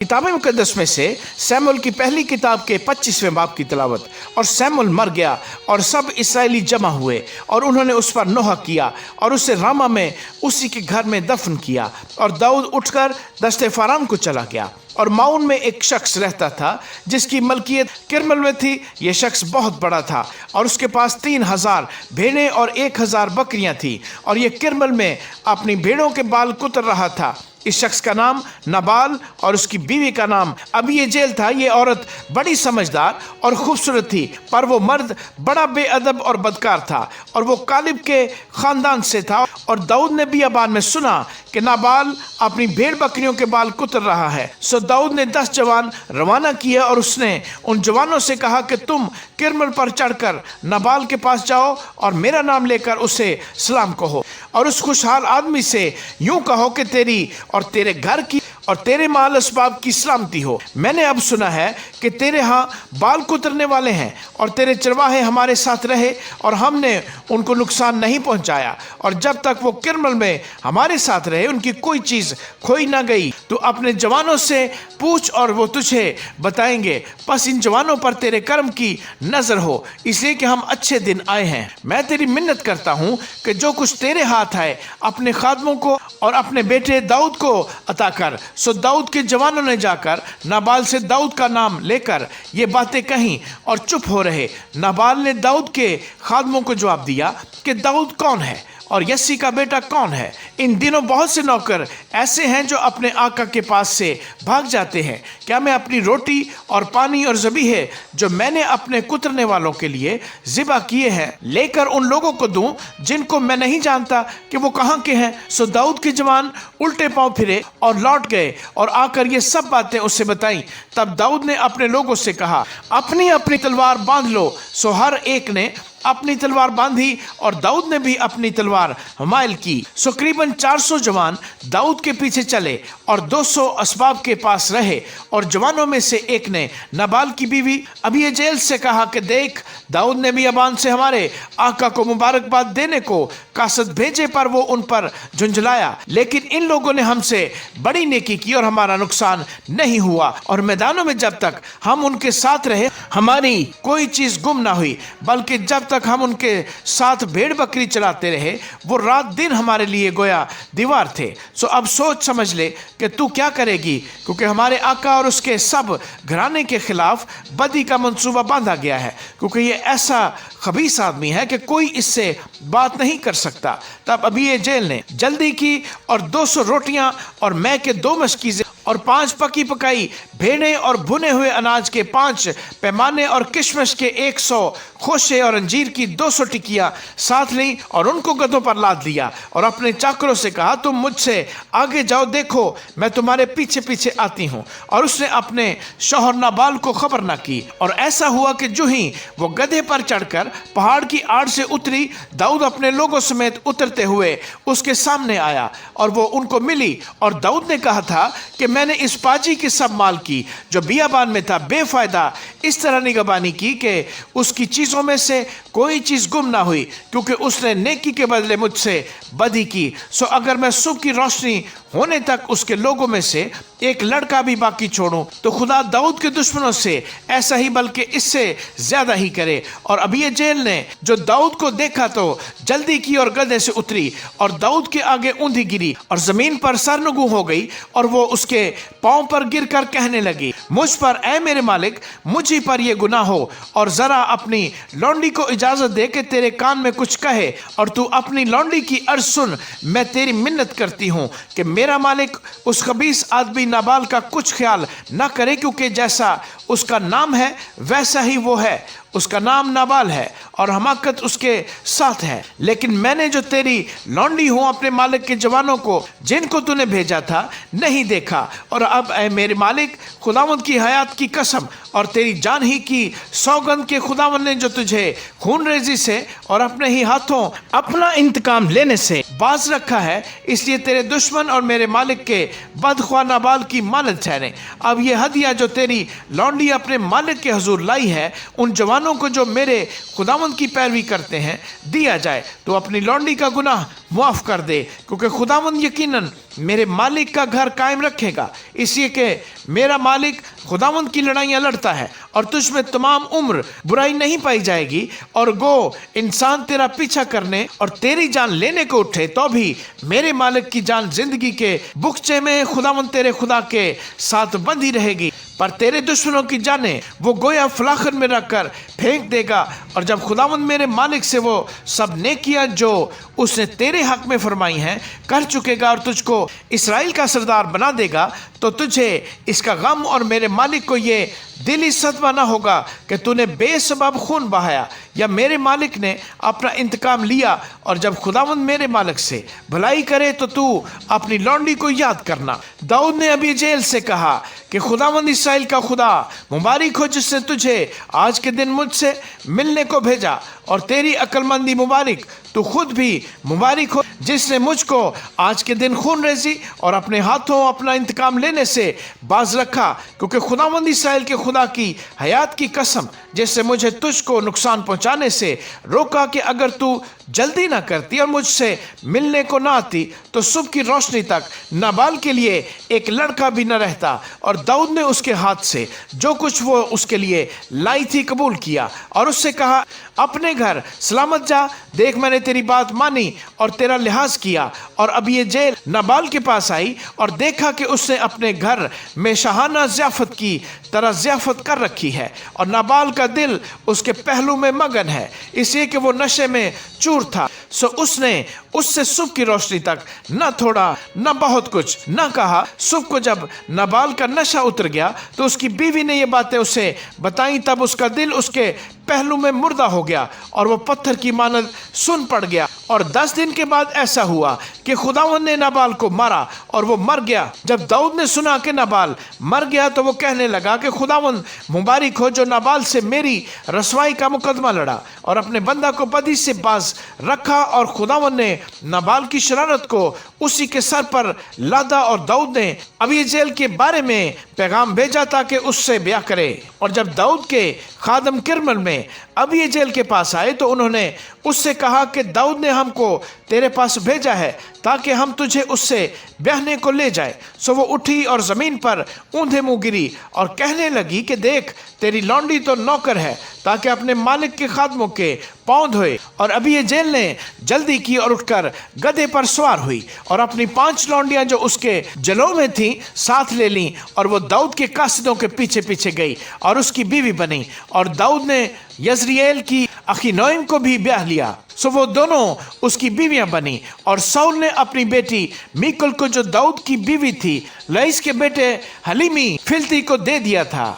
किताब मुकद्दस में से सैमुअल की पहली किताब के 25वें बाब की तिलावत। और सैमुअल मर गया और सब इसराइली जमा हुए और उन्होंने उस पर नोहा किया और उसे रामा में उसी के घर में दफन किया। और दाऊद उठकर दस्ते फाराम को चला गया। और माउन में एक शख्स रहता था जिसकी मलकियत किरमल में थी। यह शख्स बहुत बड़ा था और उसके पास 3000 भेड़ें और 1000 बकरियां थी। और यह किरमल में अपनी भेड़ों के बाल कुतर रहा था। इस शख्स का नाम नबाल और उसकी बीवी का नाम अबीजेल था। ये औरत बड़ी समझदार और खूबसूरत थी, पर वो मर्द बड़ा बेअदब और बदकार था और वो कालिब के खानदान से था। और दाऊद ने बियाबान में सुना कि नाबाल अपनी भेड़ बकरियों के बाल कुतर रहा है। सो दाऊद ने 10 जवान रवाना किए और उसने उन जवानों से कहा कि तुम किरमल पर चढ़कर नाबाल के पास जाओ और मेरा नाम लेकर उसे सलाम कहो और उस खुशहाल आदमी से यूं कहो कि तेरी और तेरे घर की और तेरे माल असबाब की सलामती हो। मैंने अब सुना है कि तेरे यहाँ बाल कुतरने वाले हैं और तेरे चरवाहे हमारे साथ रहे और हमने उनको नुकसान नहीं पहुंचाया। और जब तक वो किरमल में हमारे साथ रहे उनकी कोई चीज़ खोई ना गई। तो अपने जवानों से पूछ और वो तुझे बताएंगे। बस इन जवानों पर तेरे कर्म की नज़र हो, इसलिए कि हम अच्छे दिन आए हैं। मैं तेरी मिन्नत करता हूँ कि जो कुछ तेरे हाथ है अपने खादमों को और अपने बेटे दाऊद को अता कर। सो दाऊद के जवानों ने जाकर नाबाल से दाऊद का नाम लेकर ये बातें कहीं और चुप हो रहे। नाबाल ने दाऊद के खादमों को जवाब दिया कि दाऊद कौन है और यस्सी का बेटा कौन है? इन दिनों बहुत से नौकर ऐसे हैं जो अपने आका के पास से भाग जाते हैं। क्या मैं अपनी रोटी और पानी और ज़बीहे जो मैंने अपने कुतरने वालों के लिए ज़िबा किए हैं लेकर उन लोगों को दूं जिनको मैं नहीं जानता कि वो कहाँ के हैं? सो दाऊद के जवान उल्टे पांव फिरे और लौट गए और आकर ये सब बातें उससे बताईं। तब दाऊद ने अपने लोगों से कहा, अपनी अपनी तलवार बांध लो। सो हर एक ने अपनी तलवार बांधी और दाऊद ने भी अपनी तलवार हमायल की। सो करीबन 400 जवान दाऊद के पीछे चले और 200 असबाब के पास रहे। और जवानों में से एक ने नाबाल की बीवी अबीजेल से कहा कि देख, दाऊद ने बियाबान से हमारे आका को मुबारकबाद देने को कासद भेजे, पर वो उन पर झुंझलाया। लेकिन इन लोगों ने हमसे बड़ी नेकी की और हमारा नुकसान नहीं हुआ। और मैदानों में जब तक हम उनके साथ रहे हमारी कोई चीज़ गुम ना हुई, बल्कि जब तक हम उनके साथ भेड़ बकरी चलाते रहे वो रात दिन हमारे लिए गोया दीवार थे। सो अब सोच समझ ले कि तू क्या करेगी, क्योंकि हमारे आका और उसके सब घराने के खिलाफ बदी का मंसूबा बांधा गया है, क्योंकि ये ऐसा खबीस आदमी है कि कोई इससे बात नहीं कर सकता। तब अबीजेल ने जल्दी की और 200 रोटियां और मैं के 2 मशकीज़ें और 5 पकी पकाई भेड़ें और भुने हुए अनाज के 5 पैमाने और किशमिश के 100 खोशे और अंजीर की 200 टिकियां साथ ली और उनको गधों पर लाद लिया। और अपने चाकरों से कहा, तुम मुझसे आगे जाओ, देखो मैं तुम्हारे पीछे पीछे आती हूँ। और उसने अपने शौहर नाबाल को खबर न की। और ऐसा हुआ कि जो ही वो गधे पर चढ़कर पहाड़ की आड़ से उतरी, दाऊद अपने लोगों समेत उतरते हुए उसके सामने आया और वो उनको मिली। और दाऊद ने कहा था कि मैंने इस पाजी के सब माल की जो बियाबान में था बेफायदा इस तरह निगहबानी की कि उसकी चीज़ों में से कोई चीज़ गुम ना हुई, क्योंकि उसने नेकी के बदले मुझसे बदी की। सो अगर मैं सुबह की रोशनी होने तक उसके लोगों में से एक लड़का भी बाकी छोड़ूं तो खुदा दाऊद के दुश्मनों से ऐसा ही बल्कि इससे ज्यादा ही करे। और अबीजेल ने जो दाऊद को देखा तो जल्दी की और गधे से उतरी और दाऊद के आगे ऊंधी गिरी और जमीन पर सरनगू हो गई। और वो उसके पांव पर गिरकर कहने लगी, मुझ पर ऐ मेरे मालिक, मुझ ही पर ये गुनाह हो। और जरा अपनी लौंडी को इजाजत दे कि तेरे कान में कुछ कहे और तू अपनी लौंडी की अर्ज सुन। मैं तेरी मिन्नत करती हूँ कि मेरा मालिक उस खबीस आदमी नाबाल का कुछ ख्याल न करे, क्योंकि जैसा उसका नाम है वैसा ही वो है। उसका नाम नाबाल है और हमाकत उसके साथ है। लेकिन मैंने जो तेरी लौंडी हूँ अपने मालिक के जवानों को जिनको तूने भेजा था नहीं देखा। और अब ऐ मेरे मालिक, खुदावंद की हयात की कसम और तेरी जान ही की सौगंध के खुदावंद ने जो तुझे खून रेजी से और अपने ही हाथों अपना इंतकाम लेने से बाज रखा है, इसलिए तेरे दुश्मन और मेरे मालिक के बदख्वाह नाबाल की मानद ठहरे। अब ये हदिया जो तेरी लौंडी अपने मालिक के हजूर लाई है उन जवानों मेहमानों को जो मेरे खुदावंद की पैरवी करते हैं दिया जाए। तो अपनी लौंडी का गुनाह माफ कर दे, क्योंकि खुदावंद यकीनन मेरे मालिक का घर कायम रखेगा, इसलिए कि मेरा मालिक खुदावंद की लड़ाइयाँ लड़ता है और तुझ में तमाम उम्र बुराई नहीं पाई जाएगी। और गो इंसान तेरा पीछा करने और तेरी जान लेने को उठे तो भी मेरे मालिक की जान जिंदगी के बुकचे में खुदावंद तेरे खुदा के साथ बंधी रहेगी। पर तेरे दुश्मनों की जाने वो गोया फलाखन में रखकर फेंक देगा। और जब खुदावंद मेरे मालिक से वो सब नेकियां जो उसने तेरे हक में फरमाई हैं कर चुकेगा और तुझको इसराइल का सरदार बना देगा, तो तुझे इसका गम और मेरे मालिक को ये दिली सदमा ना होगा कि तूने बेसबब खून बहाया या मेरे मालिक ने अपना इंतकाम लिया। और जब खुदावंद मेरे मालिक से भलाई करे तो तू अपनी लौंडी को याद करना। दाऊद ने अभी जेल से कहा कि खुदावंद इसराइल का खुदा मुबारक हो जिसने तुझे आज के दिन मुझसे मिलने को भेजा, और तेरी अक्लमंदी मुबारक, तू खुद भी मुबारक हो जिसने मुझको आज के दिन खून रेजी और अपने हाथों अपना इंतकाम लेने से बाज रखा। क्योंकि खुदावंद इसराइल के खुदा की हयात की कसम जिससे मुझे तुझको नुकसान पहुंचाने से रोका कि अगर तू जल्दी ना करती और मुझसे मिलने को ना आती तो सुबह की रोशनी तक नाबाल के लिए एक लड़का भी न रहता। और दाऊद ने उसके हाथ से जो कुछ वो उसके लिए लाई थी कबूल किया और उससे कहा, अपने घर सलामत जा, देख मैंने तेरी बात मानी और तेरा लिहाज किया। और अब ये जेल नाबाल के पास आई और देखा कि उसने अपने घर में शाहाना ज़ियाफत की तरह ज़ियाफत कर रखी है और नाबाल का दिल उसके पहलू में मगन है, इसलिए कि वो नशे में चूर था। सो उसने उससे सुबह की रोशनी तक न थोड़ा न बहुत कुछ न कहा। सुबह को जब नाबाल का नशा उतर गया तो उसकी बीवी ने ये बातें उसे बताई, तब उसका दिल उसके पहलू में मुर्दा हो गया और वो पत्थर की मानद सुन पड़ गया। और 10 दिन के बाद ऐसा हुआ कि खुदावंद ने नाबाल को मारा और वो मर गया। जब दाऊद ने सुना कि नाबाल मर गया तो वो कहने लगा कि खुदावंद मुबारक हो जो नाबाल से मेरी रसवाई का मुकदमा लड़ा और अपने बंदा को बदी से बाज रखा। और खुदावंद ने नाबाल की शरारत को उसी के सर पर लादा। और दाऊद ने अबीजेल के बारे में पैगाम भेजा ताकि उससे ब्याह करे। और जब दाऊद के खादम किरमल में अबीजेल के पास आए तो उन्होंने उससे कहा कि दाऊद ने हमको तेरे पास भेजा है ताकि हम तुझे उससे ब्याहने को ले जाए। सो वो उठी और जमीन पर ऊंधे मुंह गिरी और कहने लगी कि देख, तेरी लौंडी तो नौकर है ताकि अपने मालिक के खादमों के पांव धोए। और अबीजेल ने जल्दी की और उठकर गधे पर सवार हुई और अपनी 5 लौंडियां जो उसके जलों में थीं साथ ले लीं और वो दाऊद के कासिदों के पीछे पीछे गई और उसकी बीवी बनी। और दाऊद ने यजरिएल की अखीनोइम को भी ब्याह लिया, सो वो दोनों उसकी बीवियां बनी। और साउल ने अपनी बेटी मीकल को जो दाऊद की बीवी थी लईस के बेटे हलीमी फिल्ती को दे दिया था।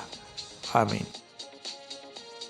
आमीन।